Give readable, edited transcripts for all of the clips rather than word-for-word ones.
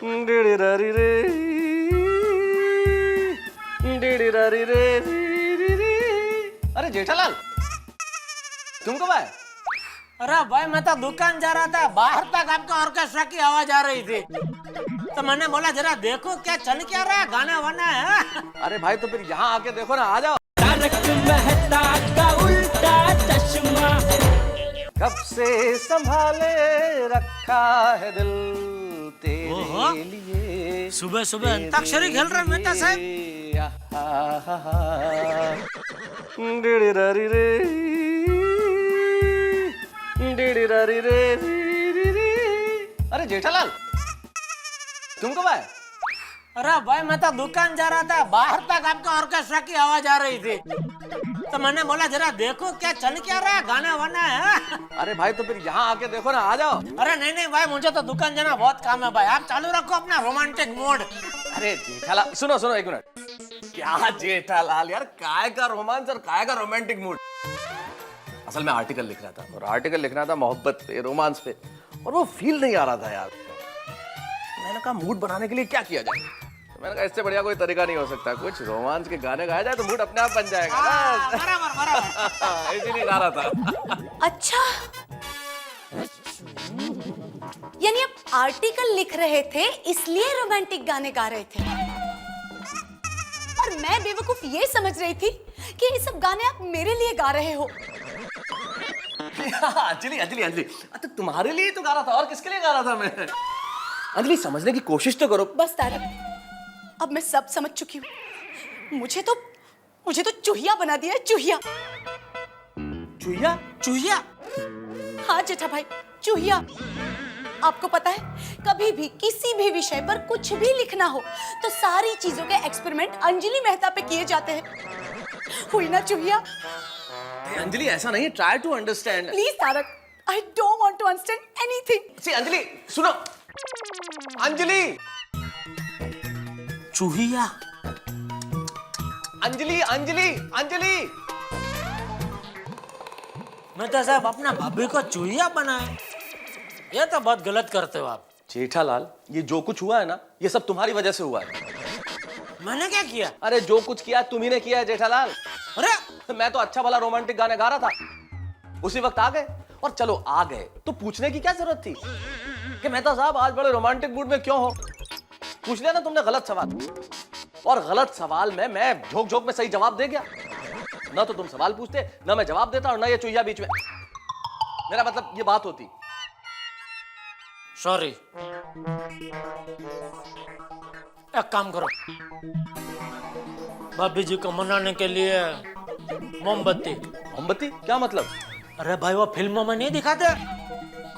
डिडिरारी रे, डिडिरारी रे, अरे जेठालाल, तुम कब आए? अरे भाई मैं तो दुकान जा रहा था, बाहर तक आपका ऑर्केस्ट्रा की आवाज आ रही थी, तो मैंने बोला जरा देखो क्या चल क्या रहा है, गाना वाना है। अरे भाई तो फिर यहाँ आके देखो ना, आ जाओ। तारक मेहता का उल्टा चश्मा, कब से संभाले रखा है दिल तेरे लिए। सुबह सुबह अंताक्षरी खेल रहे मेहता साहब। डिडिरारी रे, डिडिरारी रे। अरे जेठालाल, तुम कब आए? अरे भाई मैं तो दुकान जा रहा था, बाहर तक आपका ऑर्केस्ट्रा की आवाज आ रही थी, तो मैंने बोला जरा देखो क्या चल क्या रहा है, गाना वाना है। अरे भाई तो फिर यहाँ आके देखो ना, आ जाओ। अरे नहीं नहीं भाई, मुझे तो दुकान जाना बहुत काम है भाई, आप चालू रखो अपना रोमांटिक मोड। अरे जेठालाल, सुनो सुनो एक मिनट। क्या जेठालाल यार, काय का रोमांस और काय का रोमांटिक मूड। असल में आर्टिकल लिख रहा था, और आर्टिकल लिखना था मोहब्बत पे, रोमांस पे, और वो फील नहीं आ रहा था यार। मैंने कहा मूड बनाने के लिए क्या किया जाए, तो मैंने कहा इससे बढ़िया कोई तरीका नहीं हो सकता, कुछ रोमांस के गाने गाया जाए तो मूड अपने आप बन जाएगा। बराबर बराबर। इसीलिए गा रहा था। अच्छा, यानी आप आर्टिकल लिख रहे थे इसलिए रोमांटिक गाने गा रहे थे, और मैं बेवकूफ ये समझ रही थी कि ये सब गाने आप मेरे लिए गा रहे हो। अंजलि अंजलि अंजलि, तो तुम्हारे लिए तो गा रहा था, और किसके लिए गा रहा था मैं? अंजलि समझने की कोशिश तो करो। बस तारक, अब मैं सब समझ चुकी हूँ। मुझे तो चूहिया बना दिया है, चूहिया। चूहिया? चूहिया? हाँ जेठा भाई, चूहिया। आपको पता है, कभी भी किसी भी विषय पर कुछ भी लिखना हो तो सारी चीजों के एक्सपेरिमेंट अंजलि मेहता पे किए जाते हैं। हुई ना चूहिया? अंजलि ऐसा नहीं, try to understand. Please Tarak, I don't want to understand anything. See Anjali सुनो, अंजलि, चूहिया? अंजलि अंजलि अंजलि। मेहता साहब अपना भाभी को चूहिया बनाए, ये तो बहुत गलत करते हो आप। जेठालाल, ये जो कुछ हुआ है ना, ये सब तुम्हारी वजह से हुआ है। मैंने क्या किया? अरे जो कुछ किया तुम्ही ने किया है जेठालाल। अरे मैं तो अच्छा भला रोमांटिक गाने गा रहा था, उसी वक्त आ गए, और चलो आ गए तो पूछने की क्या जरूरत थी कि मेहता साहब आज बड़े रोमांटिक मूड में क्यों हो। पूछ लिया ना तुमने गलत सवाल, और गलत सवाल में मैं झोंक झोंक में सही जवाब दे गया। ना तो तुम सवाल पूछते, ना मैं जवाब देता, और ना ये चुहिया बीच में। मेरा मतलब ये बात होती। सॉरी। एक काम करो, भाभी जी को मनाने के लिए मोमबत्ती। मोमबत्ती क्या मतलब? अरे भाई वो फिल्मों में नहीं दिखाते,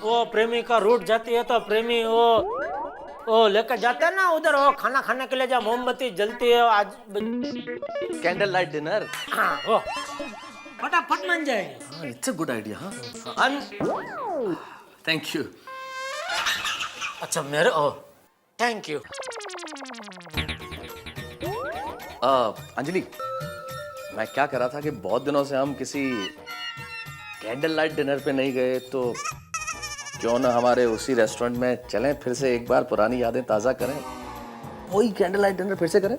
वो प्रेमिका रूठ जाती है तो प्रेमी वो लेकर जाते हैं ना उधर, वो खाना खाने के लिए जब मोमबत्ती जलती है आज। Candle light dinner. हाँ वो फटाफट बन जाएगी। It's a good idea. हाँ थैंक यू। अच्छा मेरे थैंक यू। अंजलि, मैं क्या कह रहा था कि बहुत दिनों से हम किसी कैंडल लाइट डिनर पे नहीं गए, तो क्यों ना हमारे उसी रेस्टोरेंट में चलें, फिर से एक बार पुरानी यादें ताज़ा करें, वही कैंडल लाइट डिनर फिर से करें।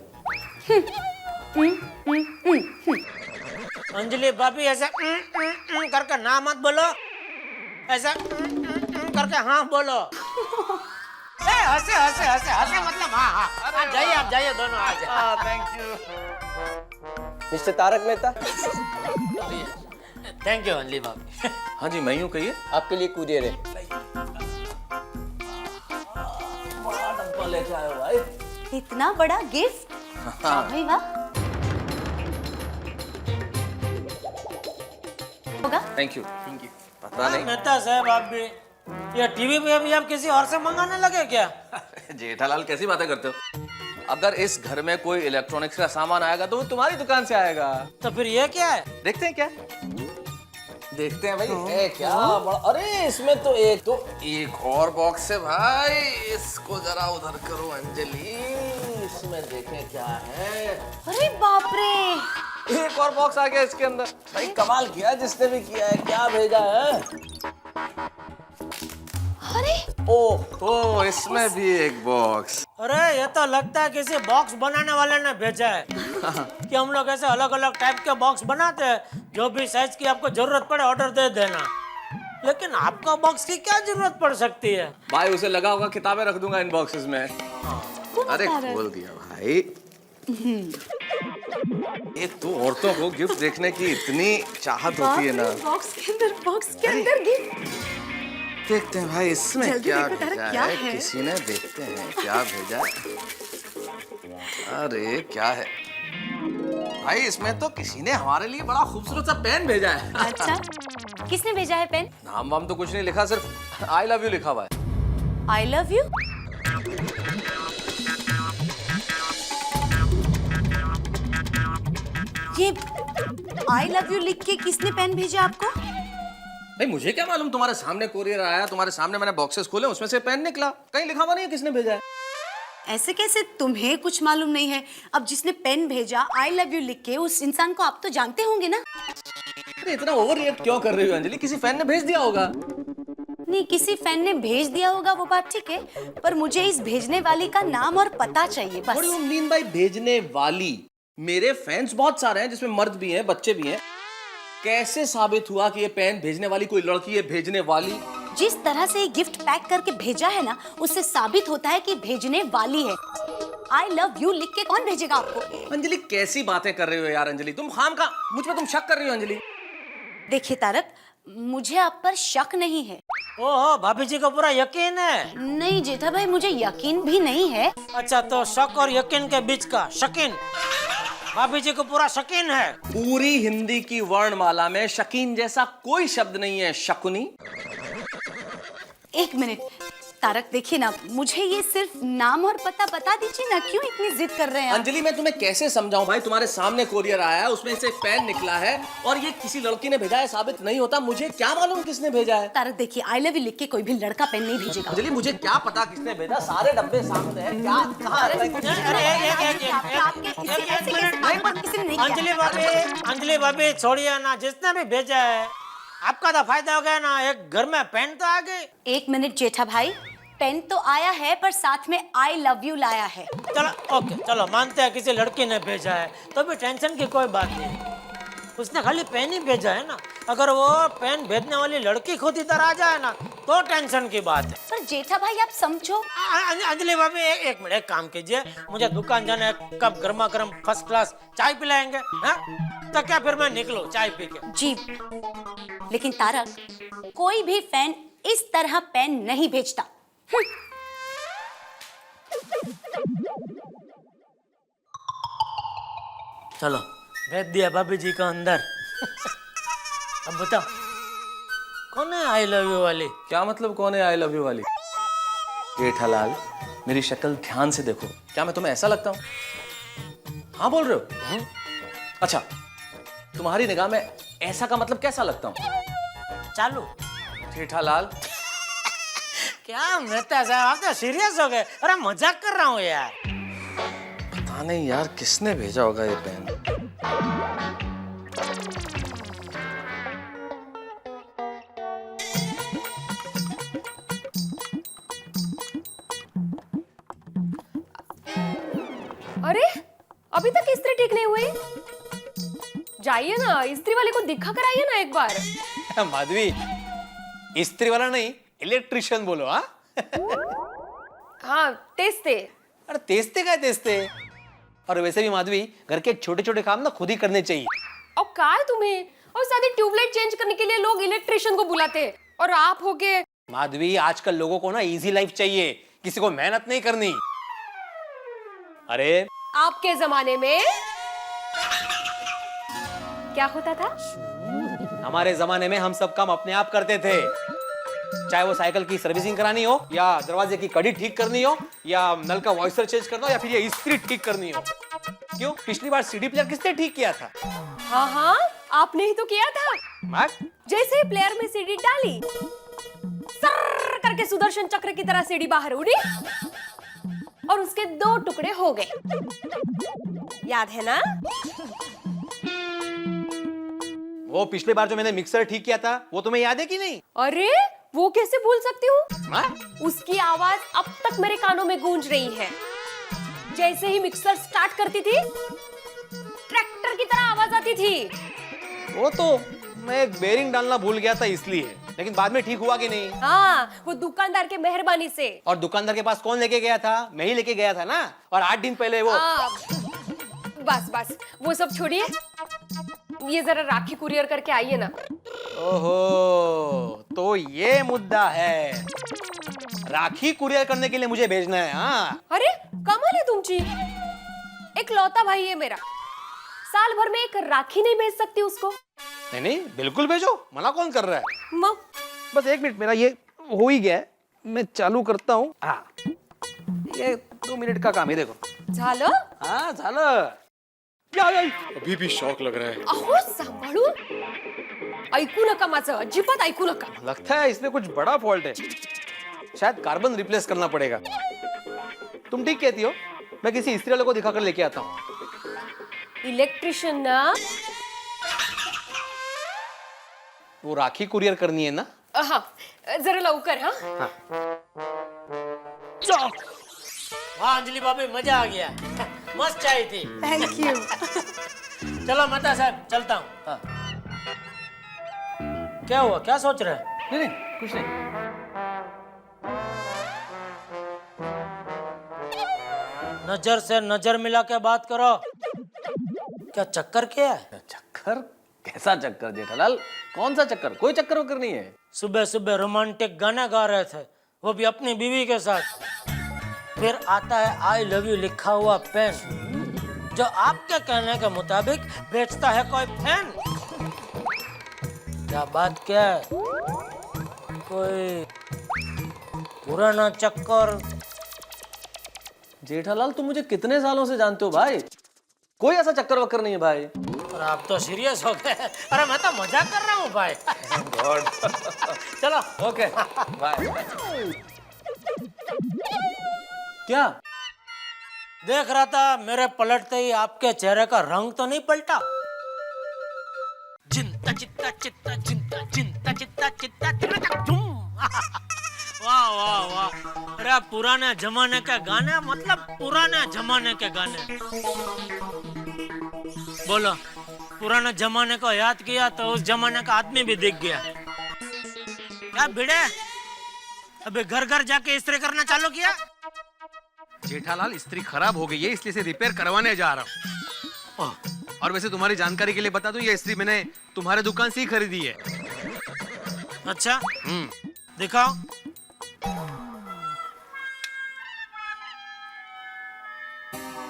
अंजलि भाभी ऐसे करके ना मत बोलो, ऐसा करके हाँ बोलो। हंसे हंसे हंसे हंसे मतलब हाँ हाँ। आप जाइए दोनों आ जाइए। Thank you mister Tarak Mehta. Thank you Anjali भाभी। हाँ जी, मैं यूँ कहिए। आपके लिए कुरियर है। बड़ा डब्बा लेके आए हो भाई। इतना बड़ा गिफ्ट? हाँ भाई वाह। होगा? Thank you. पता नहीं मेहता साहब आप भी ये टीवी पे अभी आप किसी और से मंगाने लगे क्या? जेठालाल कैसी बातें करते हो? अगर इस घर में कोई इलेक्ट्रॉनिक्स का सामान आएगा तो वो तुम्हारी दुकान से आएगा। तो फिर ये क्या है? देखते हैं क्या? देखते हैं भाई। ए, क्या बड़ा, अरे इसमें तो एक और बॉक्स है भाई, इसको जरा उधर करो अंजलि, इसमें देखें क्या है। अरे बाप रे, एक और बॉक्स आ गया इसके अंदर। भाई कमाल किया जिसने भी किया है, क्या भेजा है। अरे ओह इसमें भी एक बॉक्स। अरे ये तो लगता है किसी बॉक्स बनाने वाले ने भेजा है कि हम लोग ऐसे अलग अलग टाइप के बॉक्स बनाते हैं, जो भी साइज की आपको जरूरत पड़े ऑर्डर दे देना। लेकिन आपका बॉक्स की क्या जरूरत पड़ सकती है? भाई उसे लगा होगा किताबें रख दूंगा इन बॉक्सेस में। अरे खोल दिया भाई। एक तो औरतों को गिफ्ट देखने की इतनी चाहत होती है ना। बॉक्स के अंदर गिफ्ट। देखते हैं भाई इसमें जल्दी क्या देखो तारा, भेजा क्या है, है? किसी ने देखते हैं क्या भेजा है। अरे क्या है भाई, इसमें तो किसी ने हमारे लिए बड़ा खूबसूरत सा पेन भेजा है। अच्छा, किसने भेजा है पेन? नाम वाम तो कुछ नहीं लिखा, सिर्फ आई लव यू लिखा हुआ है। I love you. ये आई लव यू लिख के किसने पेन भेजा आपको? भाई मुझे क्या मालूम, तुम्हारे सामने कोरियर आया, तुम्हारे सामने मैंने बॉक्सेस खोले, उसमें से पेन निकला, कहीं लिखा हुआ नहीं है किसने भेजा है। ऐसे कैसे तुम्हें कुछ मालूम नहीं है? अब जिसने पेन भेजा आई लव यू लिख के, उस इंसान को आप तो जानते होंगे ना? अरे इतना ओवर रिएक्ट क्यों कर रही हो अंजलि? किसी फैन ने भेज दिया होगा। नहीं, किसी फैन ने भेज दिया होगा वो बात ठीक है, पर मुझे इस भेजने वाली का नाम और पता चाहिए What do बस। you mean by भेजने वाली? मेरे फैंस बहुत सारे हैं जिसमें मर्द भी हैं, बच्चे भी हैं। कैसे साबित हुआ कि ये पेन भेजने वाली कोई लड़की है? भेजने वाली जिस तरह से ये गिफ्ट पैक करके भेजा है ना, उससे साबित होता है कि भेजने वाली है। आई लव यू लिख के कौन भेजेगा आपको? अंजलि कैसी बातें कर रही हो यार अंजलि, तुम खाम का मुझ पे तुम शक कर रही हो अंजलि। देखिए तारक, मुझे आप पर शक नहीं है। ओहो, भाभी जी को पूरा यकीन है? नहीं जेठा भाई, मुझे यकीन भी नहीं है। अच्छा, तो शक और यकीन के बीच का शकीन, भाभी जी को पूरा शकीन है। पूरी हिंदी की वर्णमाला में शकीन जैसा कोई शब्द नहीं है। शकुनी। एक मिनट तारक, देखिए ना, मुझे ये सिर्फ नाम और पता बता दीजिए ना, क्यों इतनी जिद कर रहे हैं आप? अंजलि मैं तुम्हें कैसे समझाऊं भाई, तुम्हारे सामने कोरियर आया है, उसमें से पेन निकला है और ये किसी लड़की ने भेजा है साबित नहीं होता। मुझे क्या मालूम किसने भेजा है। तारक देखिए, आई लव यू लिख के कोई भी लड़का पेन नहीं भेजेगा। अंजलि मुझे क्या पता किसने भेजा, सारे डब्बे सामने हैं। क्या कहाँ है? अंजलि भाभी छोड़िए ना, जिसने भी भेजा है आपका तो फायदा हो गया ना, एक घर में पेन तो आ गई। एक मिनट जेठा भाई, पेन तो आया है पर साथ में आई लव यू लाया है। चलो ओके, चलो मानते हैं किसी लड़की ने भेजा है, तो भी टेंशन की कोई बात नहीं। उसने खाली पेन ही भेजा है ना, अगर वो पेन भेजने वाली लड़की खुद इधर आ जाए ना, तो टेंशन की बात है। पर जेठा भाई आप समझो। अंजलि भाभी एक मिनट, एक काम कीजिए, मुझे दुकान जाना है, कब गर्मा गर्म फर्स्ट क्लास चाय पिलाएंगे? हाँ? तो क्या फिर मैं निकलूं चाय पी के? जी, लेकिन तारक, कोई भी फैन इस तरह पेन नहीं भेजता। चलो भेज दिया भाभी जी को अंदर। अब बताओ कौन है आई लव यू वाली? क्या मतलब कौन है आई लव यू वाली? जेठालाल, मेरी शक्ल ध्यान से देखो, क्या मैं तुम्हें ऐसा लगता हूँ? हाँ बोल रहे हो? अच्छा, तुम्हारी निगाह में ऐसा का मतलब कैसा लगता हूँ? चालू। जेठालाल क्या मेहता साहब, आप तो सीरियस हो गए? अरे मजाक कर रहा हूँ यार। पता नहीं यार किसने भेजा होगा ये पेन। अरे अभी तक इस्त्री ठीक नहीं हुई? जाइए ना, इस्त्री वाले को दिखा कर आइए ना एक बार। माधवी, इस्त्री वाला नहीं, इलेक्ट्रिशियन बोलो। हाँ हाँ, तेस्ते। अरे तेस्ते का तेस्ते। और वैसे भी माधवी, घर के छोटे छोटे काम ना खुद ही करने चाहिए। और का है तुम्हें? और साथ ही ट्यूबलाइट चेंज करने के लिए लोग इलेक्ट्रिशियन को बुलाते हैं, और आप हो के। माधवी, आजकल लोगों को ना इजी लाइफ चाहिए, किसी को मेहनत नहीं करनी। अरे आपके जमाने में क्या होता था? हमारे जमाने में हम सब काम अपने आप करते थे, चाहे वो साइकिल की सर्विसिंग करानी हो, या दरवाजे की कड़ी ठीक करनी हो, या नल का वॉइसर चेंज करना हो, या फिर ये इस्त्री ठीक करनी हो। क्यों, पिछली बार सीडी प्लेयर किसने ठीक किया था? हाँ हाँ, आपने ही तो किया था। मैं? जैसे ही प्लेयर में सीडी डाली, सर्र करके सुदर्शन चक्र की तरह सीडी बाहर उड़ी और उसके 2 टुकड़े हो गए। याद है ना? वो पिछली बार जो मैंने मिक्सर ठीक किया था, वो तुम्हें याद है कि नहीं? अरे वो कैसे भूल सकती हूँ? हाँ? उसकी आवाज अब तक मेरे कानों में गूंज रही है। जैसे ही मिक्सर स्टार्ट करती थी, ट्रैक्टर की तरह आवाज आती थी। वो तो मैं एक बेरिंग डालना भूल गया था इसलिए, लेकिन बाद में ठीक हुआ कि नहीं? हाँ, वो दुकानदार के मेहरबानी से। और दुकानदार के पास कौन लेके गया था? मैं ही लेके गया था ना। और 8 दिन पहले वो बस बस वो सब छोड़िए, ये जरा राखी कुरियर करके आइए ना। ओहो, तो ये मुद्दा है। राखी कुरियर करने के लिए मुझे भेजना है? हाँ। अरे कमाल है तुमची, एक लौता भाई है मेरा, साल भर में एक राखी नहीं भेज सकती उसको? नहीं नहीं, बिल्कुल भेजो, मना कौन कर रहा है? बस 1 मिनट, मेरा ये हो ही गया है, मैं चालू करता हूँ। हाँ, ये 2 मिनिट का काम है, देखो। झालं? हाँ झालं. अभी भी शॉक लग रहा है. अहो सांभाळून, ऐकू नका माझं, अजिबात ऐकू नका. लगता है इसमें कुछ बड़ा फॉल्ट है, शायद कार्बन रिप्लेस करना पड़ेगा. तुम ठीक कहती हो, मैं किसी इस्त्री वाले को दिखाकर लेके आता हूँ. इलेक्ट्रिशियन ना? वो राखी कुरियर करनी है ना? हाँ, जरा लवकर. हाँ वाह अंजलि भाभी, मजा आ गया. मस्त चाय थी. Thank you. चलो मेहता साहब, चलता हूँ. हाँ. क्या हुआ, क्या सोच रहे हैं? नहीं नहीं कुछ नहीं. नजर से नजर मिला के बात करो. क्या चक्कर क्या है? चक्कर? कैसा चक्कर जेठालाल? कौन सा चक्कर? कोई चक्कर वक्कर नहीं है. सुबह सुबह रोमांटिक गाना गा रहे थे, वो भी अपनी बीवी के साथ. फिर आता है आई लव यू लिखा हुआ पेन, जो आपके कहने के मुताबिक बेचता है कोई फैन. क्या बात क्या है? कोई पुराना चक्कर? जेठालाल तुम मुझे कितने सालों से जानते हो भाई? कोई ऐसा चक्कर वक्कर नहीं है भाई. और आप तो सीरियस हो गए. अरे मैं तो मजाक कर रहा हूँ भाई. चलो. Okay bye. क्या? देख रहा था, मेरे पलटते ही आपके चेहरे का रंग तो नहीं पलटा? जिंता चित्ता चित्ता जिंता जिंता चित्ता चित्ता चित्ता झूम. वाह वाह वाह. अरे पुराने जमाने के गाने, मतलब पुराने जमाने के गाने. बोलो, पुराने जमाने को याद किया तो उस जमाने का आदमी भी दिख गया. क्या भिड़े, अबे घर घर जाके इस्त्री करना चालू किया? जेठालाल, इस्त्री खराब हो गई है, इसलिए इसे रिपेयर करवाने जा रहा हूँ. और वैसे तुम्हारी जानकारी के लिए बता दूं, ये इस्त्री मैंने तुम्हारे दुकान से ही खरीदी है. अच्छा, दिखाओ.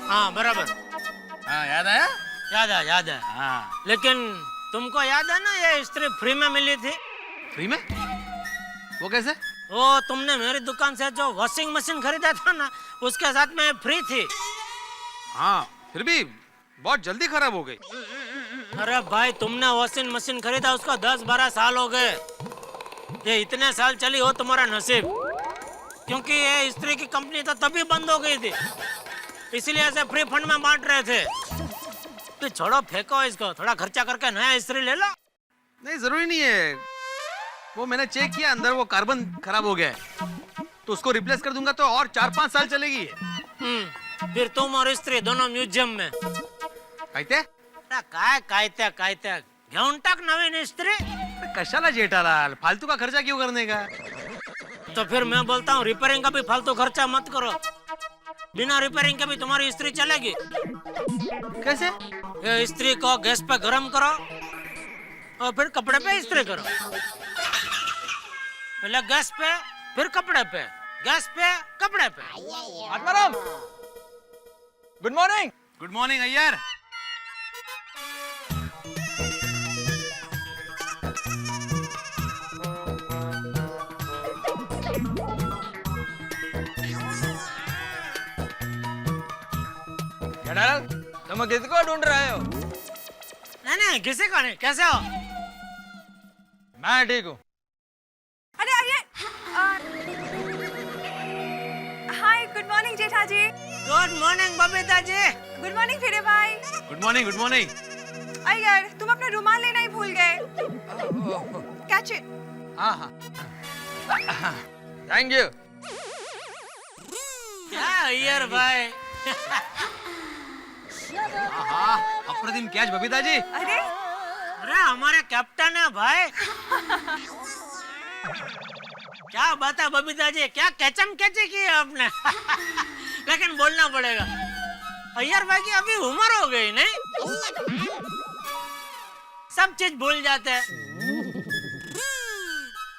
हाँ बराबर. हाँ, याद आया? याद है. हाँ. लेकिन तुमको याद है ना, ये इस्त्री फ्री में मिली थी? फ्री में? वो कैसे? वो तुमने मेरी दुकान से जो वॉशिंग मशीन खरीदा था ना, उसके साथ में फ्री थी. हाँ, फिर भी बहुत जल्दी खराब हो गई. अरे भाई, तुमने वॉशिंग मशीन खरीदा उसको 10-12 साल हो गए. ये इतने साल चली हो तुम्हारा नसीब, क्योंकि ये इस्त्री की कंपनी तो तभी बंद हो गई थी, इसीलिए ऐसे फ्री फंड में बांट रहे थे. तो छोड़ो, फेंको इसको, थोड़ा खर्चा करके नया इस्त्री ले लो. नहीं, जरूरी नहीं है. वो मैंने चेक किया, अंदर वो कार्बन खराब हो गया है, तो उसको रिप्लेस कर दूंगा तो और 4-5 साल चलेगी. फिर तुम और इस्त्री दोनों म्यूजियम में. कायते? काय घेऊन टाक नवीन इस्त्री. कशाला जेठालाल, फालतू का खर्चा क्यों करने का? तो फिर मैं बोलता हूँ, रिपेयरिंग का भी फालतू खर्चा मत करो. बिना रिपेयरिंग के भी तुम्हारी इस्त्री चलेगी. कैसे? ये इस्त्री को गैस पे गरम करो और फिर कपड़े पे इस्त्री करो. पहले गैस पे, फिर कपड़े पे, गैस पे, कपड़े पे. Atmaram, good morning. Good morning Iyer. तुम किसको ढूंढ रहे हो? नहीं, किसी को नहीं. कैसे हो? मैं ठीक हूँ. अरे आइए. हाय, गुड मॉर्निंग जेठा जी. Good morning Babita ji. Good morning फिरे भाई. Good morning. Good morning. अरे यार, तुम अपना रुमाल लेना ही भूल गए. Catch it. हाँ हाँ. Thank you. क्या अय्यर भाई, अप्रतिम कैच बबीता जी। अरे हमारे कैप्टन है भाई। क्या बात है बबीता जी, क्या कैचम कैचे की है आपने। लेकिन बोलना पड़ेगा, अय्यर भाई की अभी उम्र हो गई नहीं, सब चीज भूल जाते हैं।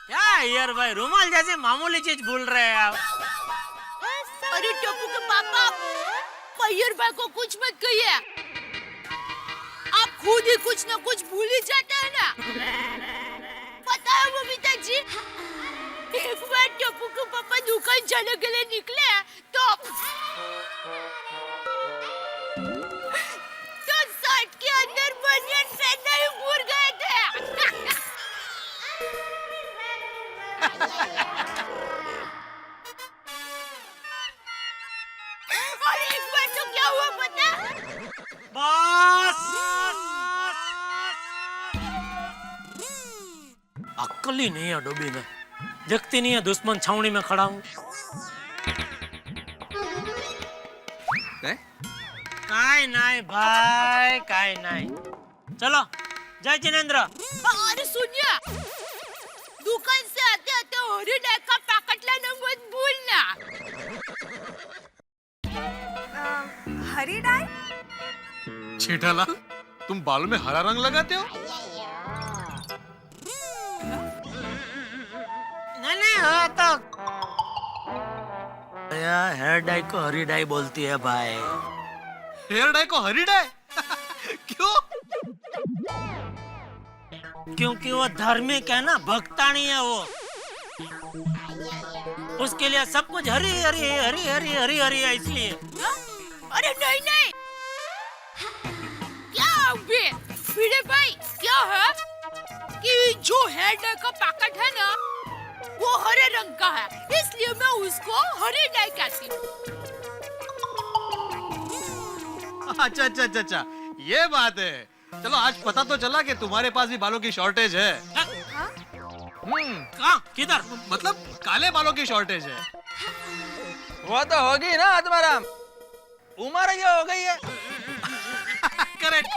क्या अय्यर भाई, रुमाल जैसे मामूली चीज भूल रहे हैं आप। अरे टप्पू के पापा, अय्यर भाई को कुछ मत कहिए, आप खुद ही कुछ ना कुछ भूल ही जाते हैं ना। पता है बबीता जी, एक बार टप्पू के पापा दुकान जाने के लिए निकले तो शर्ट के अंदर बनियान पहनना ही भूल गए थे। और एक बार तो क्या हुआ पता? बस अक्ल ही नहीं है डोबी में, जगती नहीं है दुश्मन छावनी में खड़ा हूँ। काय नहीं भाई, काय नहीं। चलो जय जिनेंद्र। अरे सुनिए, दुकान से आते आते हॉलिडे का पैकेट लाना मत भूलना। हरी डाई? छेठाला, तुम बालों में हरा रंग लगाते हो? नहीं हाँ तो हेयर डाई को हरी डाई बोलती है भाई। हेयर डाई को हरी डाई? क्यों? क्योंकि वो धार्मिक है ना, भक्तानी है वो, उसके लिए सब कुछ हरी हरी हरी हरी हरी हरी है, इसलिए। अरे नहीं नहीं, क्या अभी भिड़े भाई, क्या है कि जो हेयर डाई का पैकेट है ना वो हरे रंग का है, इसलिए मैं उसको हरी डाई कहती हूँ। अच्छा अच्छा अच्छा अच्छा, ये बात है। चलो आज पता तो चला कि तुम्हारे पास भी बालों की शॉर्टेज है। कहाँ, किधर? मतलब काले बालों की शॉर्टेज है। वो तो होगी ना आत्माराम, उम्र ये हो गई है। करेक्ट।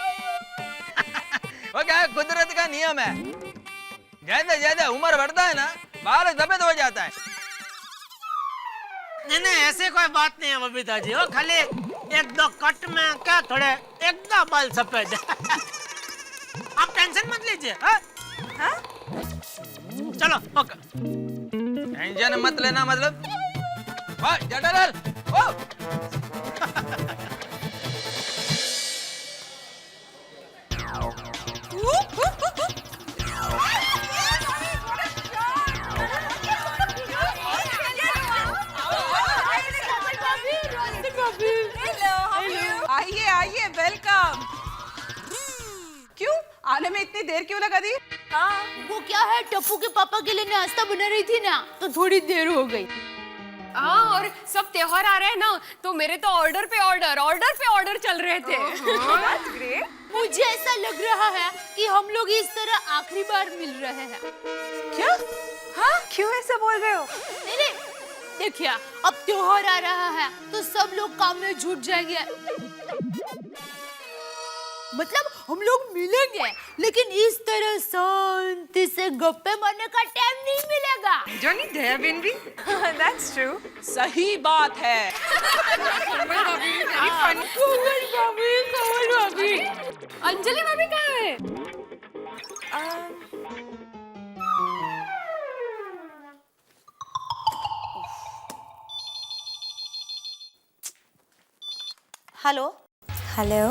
वो क्या है, कुदरत का नियम है, जैसे जैसे उम्र बढ़ता है ना बाल सफेद हो जाता है। नहीं नहीं, ऐसे कोई बात नहीं है बबीता जी, वो खाली एक दो कट में क्या थोड़े एक दो बाल सफेद है। आप टेंशन मत लीजिए। चलो ओके, टेंशन मत लेना, मतलब जेठालाल, आइए आइए, वेलकम। क्यों आने में इतनी देर क्यों लगा दी? हाँ, वो क्या है, टप्पू के पापा के लिए नाश्ता बना रही थी ना, तो थोड़ी देर हो गई। हाँ, और सब त्योहार आ रहे हैं ना, तो मेरे तो ऑर्डर पे ऑर्डर चल रहे थे। That's great. मुझे ऐसा लग रहा है कि हम लोग इस तरह आखिरी बार मिल रहे हैं। क्या? हाँ, क्यों ऐसा बोल रहे हो? नहीं, देखिए अब त्योहार आ रहा है तो सब लोग काम में जुट जाएंगे, मतलब हम लोग मिलेंगे, लेकिन इस तरह शांति से गप्पे मारने का टाइम नहीं मिलेगा। जॉनी देविन भी? That's true. सही बात है। अंजलि भाभी कहाँ है? हेलो हेलो,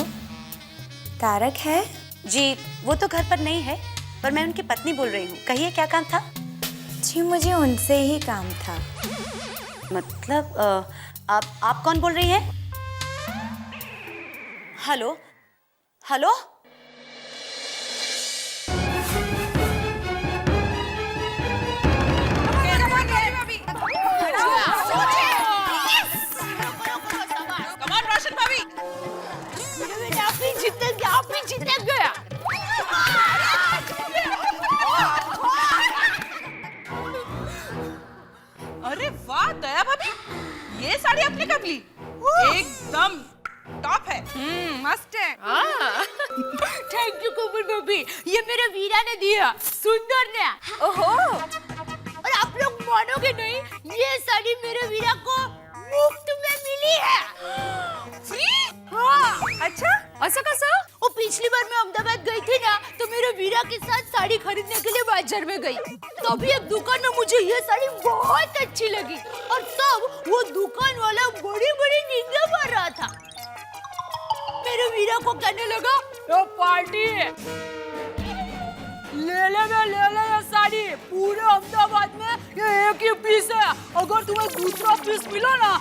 तारक है? जी, वो तो घर पर नहीं है, पर मैं उनकी पत्नी बोल रही हूँ। कहिए क्या काम था? जी मुझे उनसे ही काम था। मतलब आप कौन बोल रही हैं? हेलो हेलो, आप भी जीत गया। अपनी कपली एकदम टॉप है। मस्त है। थैंक यू कोमल भाभी, ये मेरे वीरा ने दिया, सुंदर ने। ओहो, और आप लोग मानोगे नहीं, ये साड़ी मेरे वीरा को मुफ्त में मिली है। फ्री? हाँ। अच्छा, असं कसं? वो पिछली बार मैं अहमदाबाद गई थी ना, तो मेरे वीरा के साथ साड़ी खरीदने के लिए बाजार में गई। तभी एक दुकान में मुझे ये साड़ी बहुत अच्छी लगी, और तब वो दुकान वाला बड़ी बड़ी निंदा मार रहा था। मेरे वीरा को कहने लगा, ये पार्टी है, ले ले ये साड़ी, पूरे अहमदाबाद में ये एक ही पीस है, अगर तुम्हें दूसरा पीस मिला ना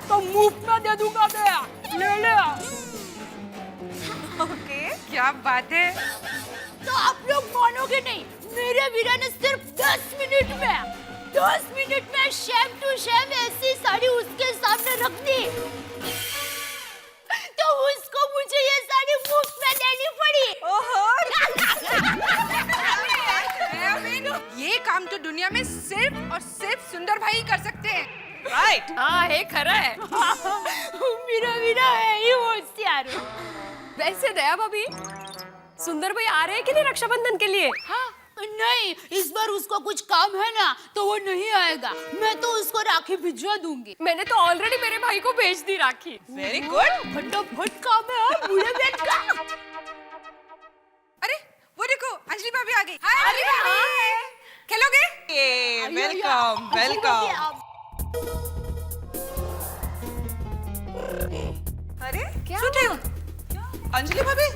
तो मुफ्त में दे दूंगा मैं, ले ले। ओके, क्या बात है। तो आप लोग मानोगे नहीं, मेरे वीरा ने सिर्फ 10 मिनट में शेम टू शेम ऐसी साड़ी उसके सामने रख दी, तो उसको मुझे ये साड़ी मुफ्त में देनी पड़ी। ये काम तो दुनिया में सिर्फ और सिर्फ सुंदर भाई ही कर सकते हैं, राइट? हाँ, हे खरं है। मेरा वीरा है ही होशियार। वैसे दया भाभी, सुंदर भाई आ रहे हैं कि नहीं रक्षाबंधन के लिए? हाँ, नहीं, इस बार उसको कुछ काम है ना, तो वो नहीं आएगा। मैं तो उसको राखी भिजवा दूंगी। मैंने तो ऑलरेडी मेरे भाई को भेज दी राखी। Very good. फटाफट काम है और बूढ़े बेट का। अरे वो देखो, अंजलि भाभी आ गई। हाय अंजलि भाभी, खेलोगे? Welcome welcome. अरे क्या हुआ? अंजलि भाभी,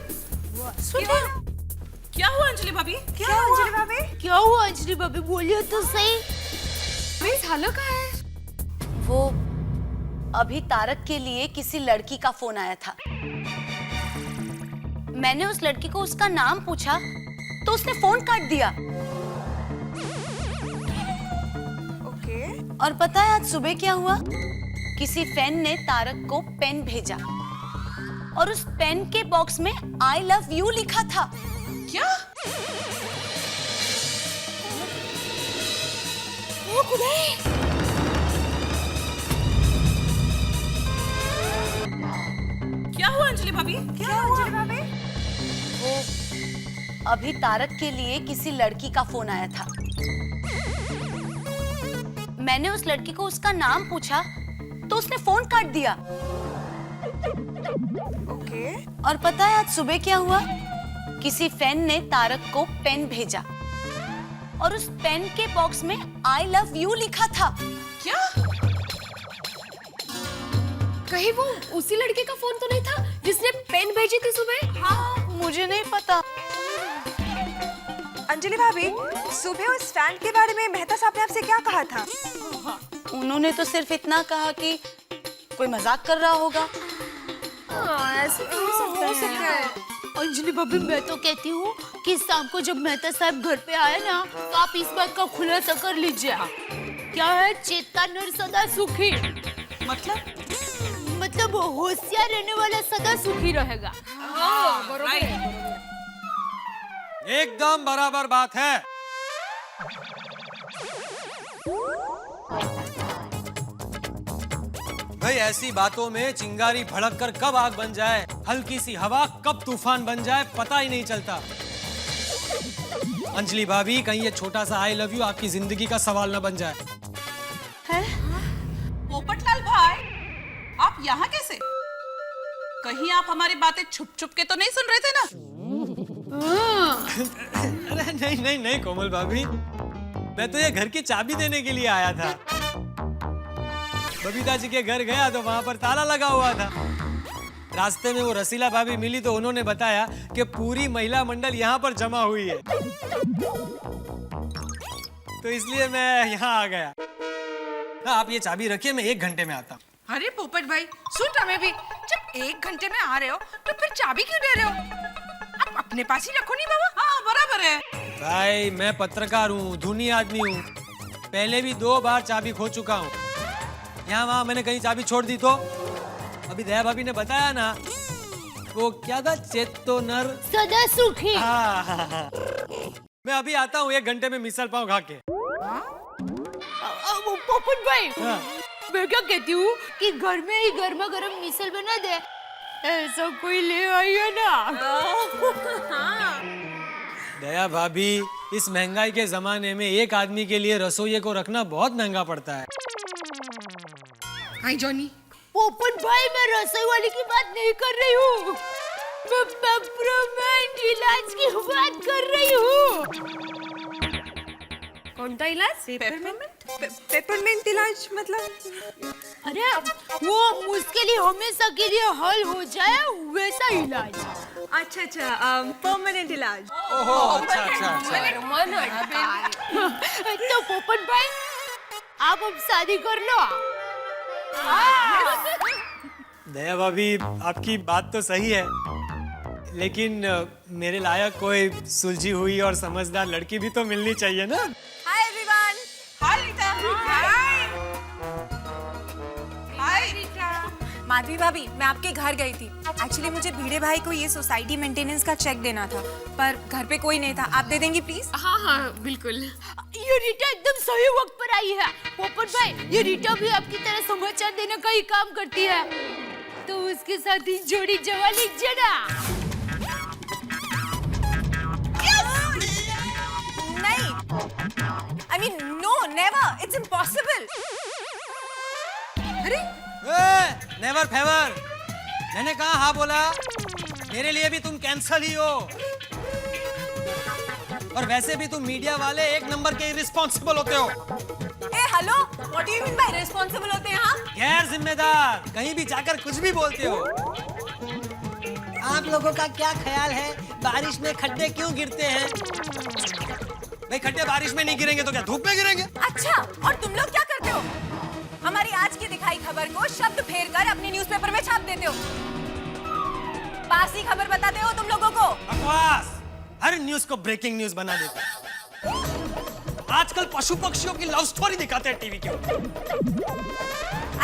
क्या हुआ अंजलि भाभी? क्या हुआ अंजलि भाभी? क्या हुआ अंजलि भाभी, बोलिए तो सही। झालं काय? वो अभी तारक के लिए किसी लड़की का फोन आया था। मैंने उस लड़की को उसका नाम पूछा तो उसने फोन काट दिया। ओके। और पता है आज सुबह क्या हुआ? किसी फैन ने तारक को पेन भेजा, और उस पेन के बॉक्स में आई लव यू लिखा था। क्या? ओ खुदाई! क्या हुआ अंजलि भाभी? क्या हुआ अंजलि भाभी? वो अभी तारक के लिए किसी लड़की का फोन आया था। मैंने उस लड़की को उसका नाम पूछा तो उसने फोन काट दिया। ओके। और पता है आज सुबह क्या हुआ? किसी फैन ने तारक को पेन भेजा, और उस पेन के बॉक्स में आई लव यू लिखा था। क्या? कहीं वो उसी लड़के का फोन तो नहीं था जिसने पेन भेजी थी सुबह? हाँ, मुझे नहीं पता। अंजलि भाभी, सुबह उस स्टैंड के बारे में मेहता साहब ने आपसे क्या कहा था? उन्होंने तो सिर्फ इतना कहा कि कोई मजाक कर रहा होगा। हाँ, ऐसे तो हो सकता है। अंजलि भाभी, मैं तो कहती हूँ कि शाम को जब मेहता साहब घर पे आए ना, तो आप इस बात का खुलासा कर लीजिए। क्या है, चेता नर सदा सुखी। मतलब होशियार रहने वाला सदा सुखी रहेगा। हाँ, बरोबर है। एकदम बराबर बात है। भाई ऐसी बातों में चिंगारी भड़क कर कब आग बन जाए, हल्की सी हवा कब तूफान बन जाए, पता ही नहीं चलता। अंजलि भाभी, कहीं ये छोटा सा आई लव यू आपकी जिंदगी का सवाल न बन जाए। पोपटलाल भाई, आप यहाँ कैसे? कहीं आप हमारी बातें छुप छुप के तो नहीं सुन रहे थे ना? अरे नहीं नहीं नहीं कोमल भाभी, मैं तो ये घर की चाबी देने के लिए आया था। बबीता जी के घर गया तो वहां पर ताला लगा हुआ था। रास्ते में वो रसीला भाभी मिली तो उन्होंने बताया कि पूरी महिला मंडल यहाँ पर जमा हुई है, तो इसलिए मैं यहाँ आ गया। हाँ, आप ये चाबी रखिए, मैं 1 घंटे में आता हूँ। अरे पोपट भाई, सुन रहा भी, जब 1 घंटे में आ रहे हो तो फिर चाबी क्यों दे रहे हो? आप अपने पास ही रखो नहीं बाबा। हाँ बराबर है भाई, मैं पत्रकार हूँ, धुनी आदमी हूँ, पहले भी 2 बार चाबी खो चुका हूँ। यहाँ वहाँ मैंने कहीं चाबी छोड़ दी तो अभी दया भाभी ने बताया ना, वो क्या था, चेतो नर सदा सुखी। हाँ। मैं अभी आता हूँ, 1 घंटे में मिसल पाव खा के। पोपट भाई, हाँ। मैं क्या कहती हूँ कि घर में ही गर्मा गर्म मिसल बना दे, ऐसा कोई ले आइए ना। दया भाभी, इस महंगाई के जमाने में एक आदमी के लिए रसोइये को रखना बहुत महंगा पड़ता है। हाय जॉनी। पोपट भाई, मैं रसोई वाली की बात नहीं कर रही हूँ, मैं पेपरमेंट इलाज की बात कर रही हूँ। कौन सा इलाज? पेपरमेंट इलाज मतलब? अरे वो मुश्किल ही हमेशा के लिए हल हो जाए वैसा इलाज। अच्छा अच्छा, परमानेंट इलाज। ओहो, अच्छा अच्छा अच्छा। तो पोपट भाई, आप अब शादी कर लो। दया भाभी, आपकी बात तो सही है, लेकिन मेरे लायक कोई सुलझी हुई और समझदार लड़की भी तो मिलनी चाहिए ना। Hi everyone. Hi Rita. Hi Rita. Madhavi भाभी, मैं आपके घर गई थी। एक्चुअली मुझे भिड़े भाई को ये सोसाइटी मेंटेनेंस का चेक देना था, पर घर पे कोई नहीं था। आप दे देंगी प्लीज? हाँ हाँ बिल्कुल। ये रीटा एकदम सही वक्त पर आई है। पोपट भाई, ये रीटा भी आपकी तरह समाचार देने का ही काम करती है, तो उसके साथ ही जोड़ी जमा लीजिए ना। नहीं, I mean no, never, it's impossible. अरे नेवर फेवर, मैंने कहा हाँ बोला। मेरे लिए भी तुम कैंसल ही हो, और वैसे भी तुम मीडिया वाले एक नंबर के इर्रिस्पॉन्सिबल होते हो। ए hello, what do you mean by responsible होते हैं? हाँ, गैर जिम्मेदार, कहीं भी जाकर कुछ भी बोलते हो। आप लोगों का क्या ख्याल है, बारिश में खड्डे क्यों गिरते हैं? भाई खड्डे बारिश में नहीं गिरेंगे तो क्या धूप में गिरेंगे? अच्छा, और तुम लोग क्या करते हो? हमारी आज की दिखाई खबर को शब्द फेर कर अपने न्यूज़पेपर में छाप देते हो। बासी खबर बताते हो तुम लोगों को। बकवास, हर न्यूज को ब्रेकिंग न्यूज बना देते हैं। आजकल पशु पक्षियों की लव स्टोरी दिखाते हैं टीवी के ऊपर।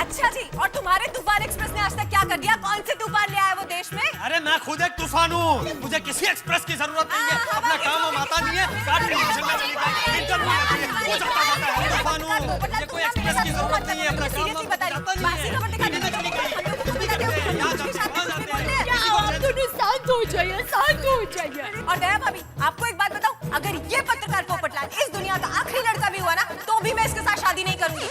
अच्छा जी, और तुम्हारे तूफान एक्सप्रेस ने आज तक क्या कर दिया? कौन से तूफान ले आया वो देश में? अरे मैं खुद एक तूफान हूँ, मुझे किसी एक्सप्रेस की जरूरत नहीं है। अपना काम हम आता नहीं है, इंटरव्यू हो जाता है। तूफान हूँ, मुझे कोई एक्सप्रेस की जरूरत नहीं है। अपना काम हम आता शांत हो जाइए, शांत हो जाइए। और दया भाभी, आपको एक बात बताऊं, अगर ये पत्रकार पोपटलाल इस दुनिया का आखिरी लड़का भी हुआ ना, तो भी मैं इसके साथ शादी नहीं करूंगी।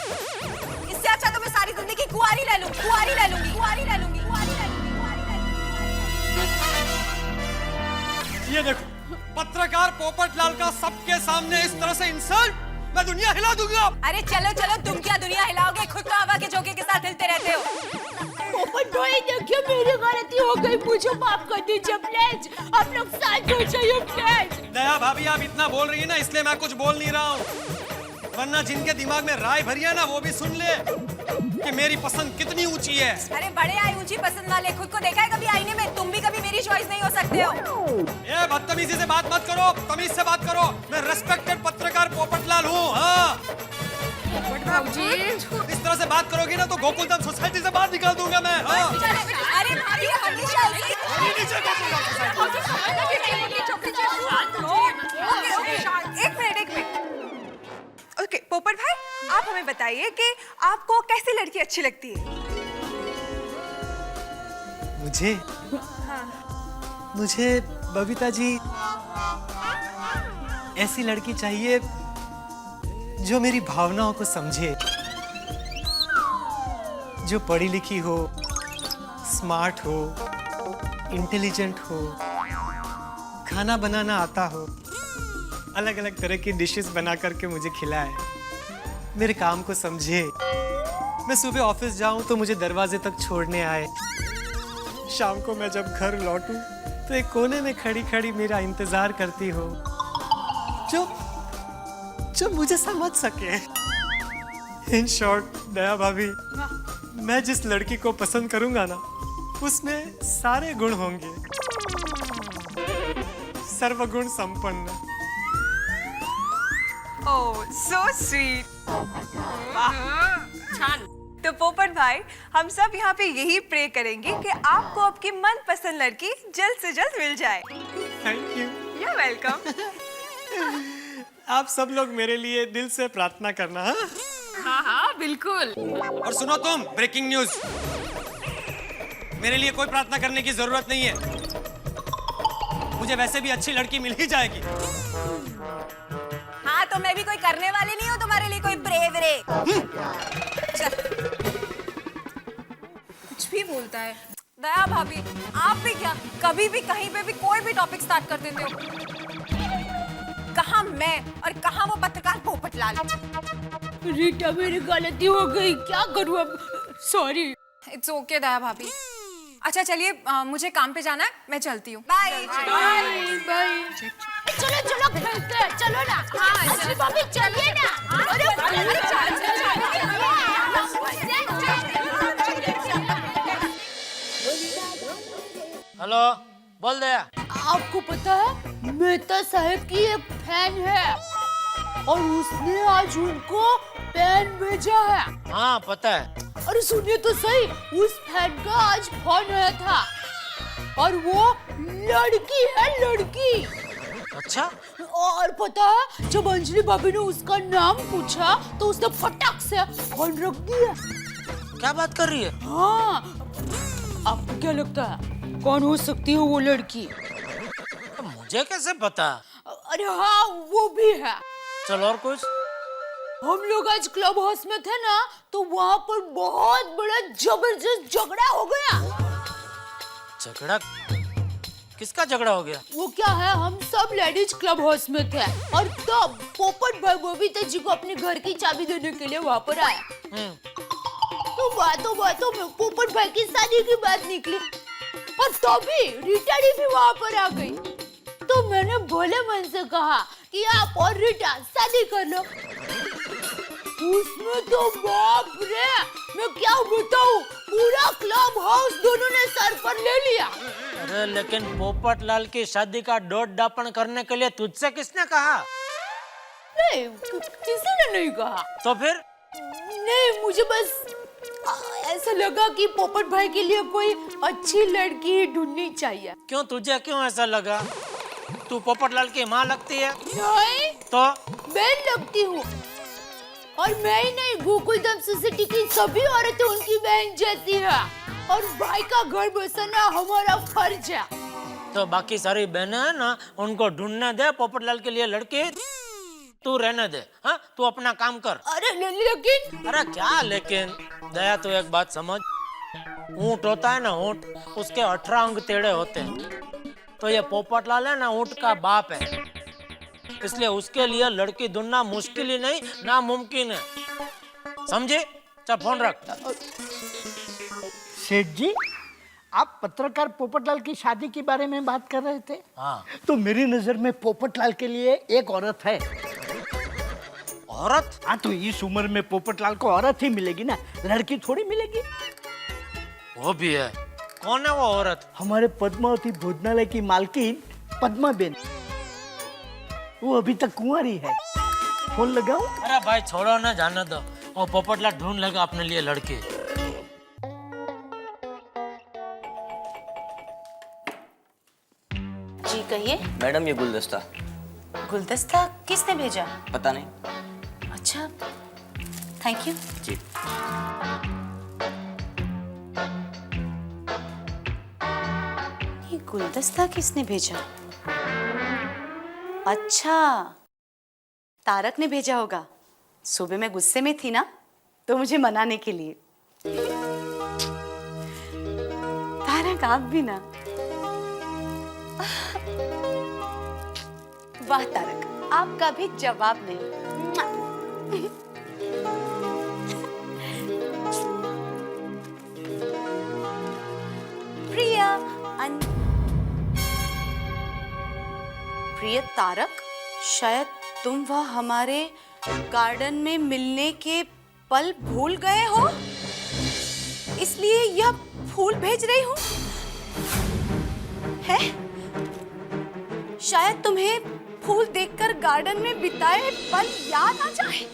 इससे अच्छा तो मैं सारी जिंदगी कुंवारी रह लूंगी, कुंवारी रह लूंगी, कुंवारी रह लूंगी, कुंवारी रह लूंगी, कुंवारी रह लूंगी। ये देखो, पत्रकार पोपटलाल का सबके सामने इस तरह से इंसल्ट, मैं दुनिया हिला दूंगा। अरे चलो चलो, तुम क्या दुनिया हिलाओगे? खुद तो हवा के झोंके के साथ हिलते रहते हो। पोपट भाई, देखिए मेरी गलती हो गई, मुझे माफ कर दीजिए प्लीज। आप लोग शांत हो जाइए प्लीज। दया भाभी, आप इतना बोल रही है ना, इसलिए मैं कुछ बोल नहीं रहा हूँ, वरना जिनके दिमाग में राय भरी है ना, वो भी सुन ले कि मेरी पसंद कितनी ऊंची है। अरे बड़े आए ऊंची पसंद वाले, खुद को देखा है कभी आईने में? तुम भी कभी मेरी चॉइस नहीं हो सकते हो। ये बदतमीजी से बात मत करो, तमीज से बात करो। मैं रेस्पेक्टेड पत्रकार पोपटलाल हूँ। हाँ, इस तरह से बात करोगी ना तो गोकुलधाम सोसाइटी से बाहर निकाल दूंगा मैं। हाँ। अरे भाभी, हमेशा एक मिनट। ओके पोपट भाई, आप हमें बताइए कि आपको कैसी लड़की अच्छी लगती है? मुझे मुझे बबीता जी, ऐसी लड़की चाहिए जो मेरी भावनाओं को समझे, जो पढ़ी लिखी हो, स्मार्ट हो, इंटेलिजेंट हो, खाना बनाना आता हो, अलग अलग तरह की डिशेस बना करके मुझे खिलाए, मेरे काम को समझे। मैं सुबह ऑफिस जाऊं तो मुझे दरवाजे तक छोड़ने आए, शाम को मैं जब घर लौटूं तो एक कोने में खड़ी खड़ी मेरा इंतजार करती हो, जो मुझे समझ सके। इन शॉर्ट दया भाभी, मैं जिस लड़की को पसंद करूंगा ना, उसमें सारे गुण होंगे, सर्वगुण संपन्न। ओह सो स्वीट। तो पोपट भाई, हम सब यहाँ पे यही प्रे करेंगे कि आपको आपकी मनपसंद लड़की जल्द से जल्द मिल जाए। Thank you. You're welcome। आप सब लोग मेरे लिए दिल से प्रार्थना करना। हाँ? हाँ हाँ बिल्कुल। और सुनो तुम, ब्रेकिंग न्यूज, मेरे लिए कोई प्रार्थना करने की जरूरत नहीं है, मुझे वैसे भी अच्छी लड़की मिल ही जाएगी। हाँ तो मैं भी कोई करने वाली नहीं हूँ तुम्हारे लिए कोई ब्रेव रे। चल कुछ भी बोलता है। दया भाभी, आप भी क्या कभी भी कहीं पे भी कोई भी टॉपिक स्टार्ट कर देते हो। कहाँ मैं और कहाँ वो पत्रकार पोपटलाल। रीटा मेरी गलती हो गई, क्या करूँ अब, सॉरी। इट्स ओके दया भाभी। अच्छा चलिए मुझे काम पे जाना है, मैं चलती हूँ। Bye bye bye. चलो चलो खेलते हैं, चलो ना। हाँ चलो भाभी, चलिए ना। हेलो, बोल दे। आपको पता है मेहता साहब की एक फैन है और उसने आज उनको पेन भेजा है। हाँ पता है। अरे सुनिए तो सही, उस फैन का आज फोन आया था और वो लड़की है, लड़की। अच्छा, और पता है जब अंजलि भाभी ने उसका नाम पूछा तो उसने फटाक से फोन रख दिया। क्या बात कर रही है? हाँ, आपको क्या लगता है कौन हो सकती है वो लड़की? मुझे कैसे पता? अरे हाँ, वो भी है। चलो और कुछ? हम लोग आज क्लब हाउस में थे ना, तो वहाँ पर बहुत बड़ा जबरदस्त झगड़ा हो गया। झगड़ा? किसका झगड़ा हो गया? वो क्या है, हम सब लेडीज क्लब हाउस में थे और तब पोपट भाई बबीता जी को अपने घर की चाबी देने के लिए वहाँ पर आया। तो बातों में पोपट भाई की शादी की बात निकली और तभी रीटा भी वहाँ पर आ गई। तो मैंने भोले मन से कहा कि आप और रीटा शादी कर लो। उसमें तो बाप रे, मैं क्या बताऊं, पूरा क्लब हाउस दोनों ने सर पर ले लिया। अरे लेकिन पोपटलाल की शादी का डोट डापण करने के लिए तुझसे किसने कहा? नहीं, किसी ने नहीं कहा। तो फिर? नहीं, मुझे बस ऐसा लगा कि पोपट भाई के लिए कोई अच्छी लड़की ढूंढनी चाहिए। क्यों, तुझे क्यों ऐसा लगा? तू पोपटलाल की माँ लगती है? नहीं, तो बहन लगती हूँ। और मैं ही नहीं, गोकुलधाम सोसाइटी की सभी औरतें उनकी बहन जैसी है और भाई का घर बसाना हमारा फर्ज है। तो बाकी सारी बहनें हैं ना, उनको ढूंढने दे पोपटलाल के लिए लड़की, तू रहने दे। हाँ, तू अपना काम कर। अरे लेकिन? अरे क्या लेकिन? दया तो एक बात समझ, ऊंट होता है ना, ऊंट, उसके 18 अंग टेढ़े होते हैं। तो ये पोपटलाल है ना, ऊंट का बाप है, इसलिए उसके लिए लड़की ढूंढना मुश्किल ही नहीं, नामुमकिन है। समझे? चल फोन रख। सेठ जी, आप पत्रकार पोपटलाल की शादी के बारे में बात कर रहे थे। हाँ। तो मेरी नजर में पोपटलाल के लिए एक औरत है। औरत? हाँ, तो इस उम्र में पोपटलाल को औरत ही मिलेगी ना, लड़की थोड़ी मिलेगी। वो भी है। कौन है वो औरत? हमारे पद्मावती भोजनालय की मालकिन पद्मा बेन, वो अभी तक कुंवारी है। फोन लगाऊं? अरे भाई छोड़ो ना, जाने दो, वो पोपटलाल ढूंढ लेगा अपने लिए लड़की। जी कहिए। मैडम ये गुलदस्ता। गुलदस्ता किसने भेजा? पता नहीं। अच्छा, थैंक यू। जी। ये गुलदस्ता किसने भेजा? अच्छा, तारक ने भेजा होगा। सुबह मैं गुस्से में थी ना, तो मुझे मनाने के लिए। तारक आप भी ना। वाह तारक, आपका भी जवाब नहीं। प्रिय तारक, शायद तुम वह हमारे गार्डन में मिलने के पल भूल गए हो, इसलिए यह फूल भेज रही हूँ। है? शायद तुम्हें फूल देखकर गार्डन में बिताए पल याद आ जाए।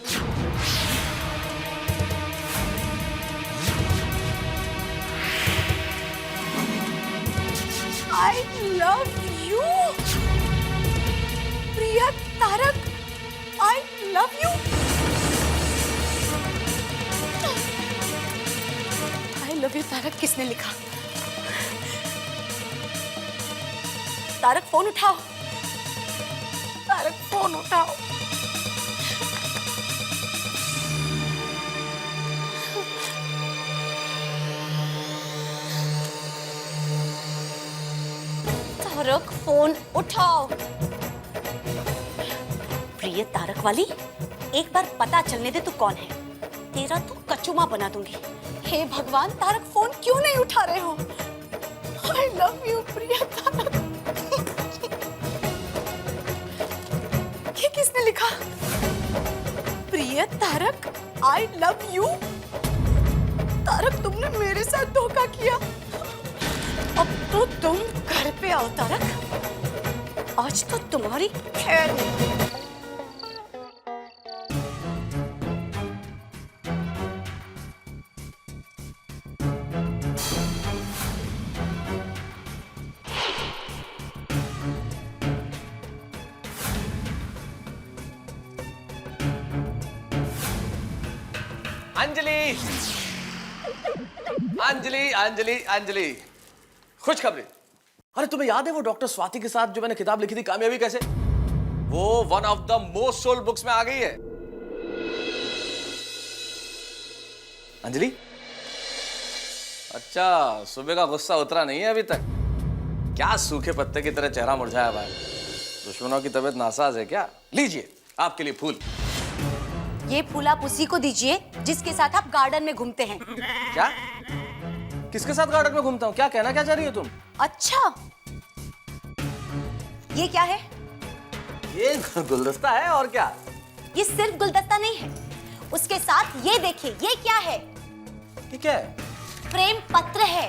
I love you, प्रिय Tarak, I love you। Love you Tarak किसने लिखा? तारक फोन उठाओ, तारक फोन उठाओ। तारक फोन उठाओ। प्रिय तारक वाली, एक बार पता चलने दे तू कौन है, तेरा तो कचुमा बना दूंगी। हे भगवान, तारक फोन क्यों नहीं उठा रहे हो? I love you प्रिय तारक। ये किसने लिखा? प्रिय Tarak, I love you। Tarak, तुमने मेरे साथ धोखा किया। अब तो तुम घर पे आओ तारक, आज तो तुम्हारी खैर नहीं। अंजलि, अंजलि, अंजलि, अंजलि, खुशखबरी। अरे तुम्हें याद है वो डॉक्टर स्वाति के साथ जो मैंने किताब लिखी थी, कामयाबी कैसे? वो one of the most sold books में आ गई है। अंजलि, अच्छा, सुबह का गुस्सा उतरा नहीं है अभी तक? क्या सूखे पत्ते की तरह चेहरा मुरझाया भाई? दुश्मनों की तबीयत नासाज है क्या? लीजिए आपके लिए फूल। ये फूल आप उसी को दीजिए जिसके साथ आप गार्डन में घूमते हैं। क्या? किसके साथ गार्डन में घूमता हूँ? क्या कहना क्या चाह रही हो तुम? अच्छा, ये क्या है? ये गुलदस्ता है, और क्या? ये सिर्फ गुलदस्ता नहीं है, उसके साथ ये देखिए, ये क्या है? ये क्या है? प्रेम पत्र है।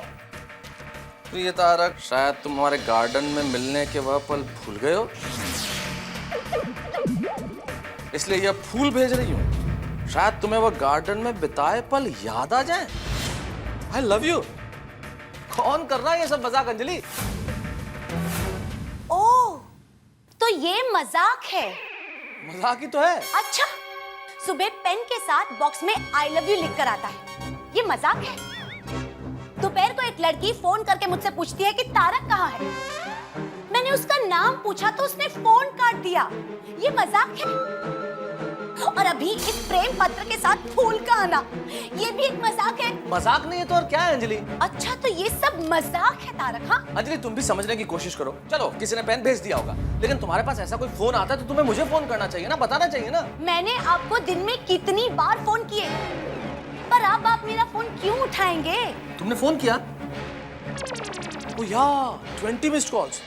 प्रिय तारक, शायद तुम हमारे गार्डन में मिलने के वह पल भूल गए हो, इसलिए यह फूल भेज रही हूँ। शायद तुम्हें वह गार्डन में बिताए पल याद आ जाए। I love you। कौन कर रहा है ये सब मजाक अंजलि? ओह, तो ये मजाक है। मजाक ही तो है। अच्छा, सुबह पेन के साथ बॉक्स में I love you लिख कर आता है, ये मजाक है? दोपहर को एक लड़की फोन करके मुझसे पूछती है कि तारक कहाँ है। मैंने उसका नाम पूछा तो उसने फोन काट दिया, ये मजाक है? और अभी इस प्रेम पत्र के साथ फूल का आना, ये भी एक मजाक है? मजाक नहीं है तो और क्या है अंजलि? अच्छा, तो ये सब मजाक है तारक? हाँ अंजलि, तुम भी समझने की कोशिश करो। चलो, किसी ने पेन भेज दिया होगा, लेकिन तुम्हारे पास ऐसा कोई फोन आता है तो तुम्हें मुझे फोन करना चाहिए ना, बताना चाहिए ना। मैंने आपको दिन में कितनी बार फोन किए, पर अब आप मेरा फोन क्यों उठाएंगे? तुमने फोन किया? ओ यार, 20 मिस्ड कॉल्स।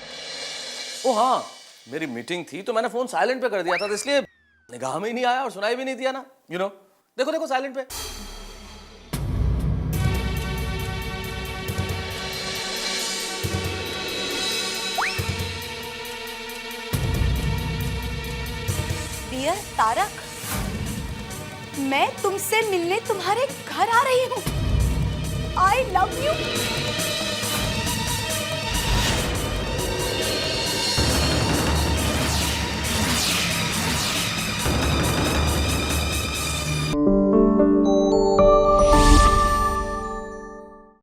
ओ हाँ, मेरी मीटिंग थी तो मैंने फोन साइलेंट पे कर दिया था, तो इसलिए निगाह में ही नहीं आया और सुनाई भी नहीं दिया ना। यू नो, देखो देखो साइलेंट पे। डियर तारक, मैं तुमसे मिलने तुम्हारे घर आ रही हूँ। I love you।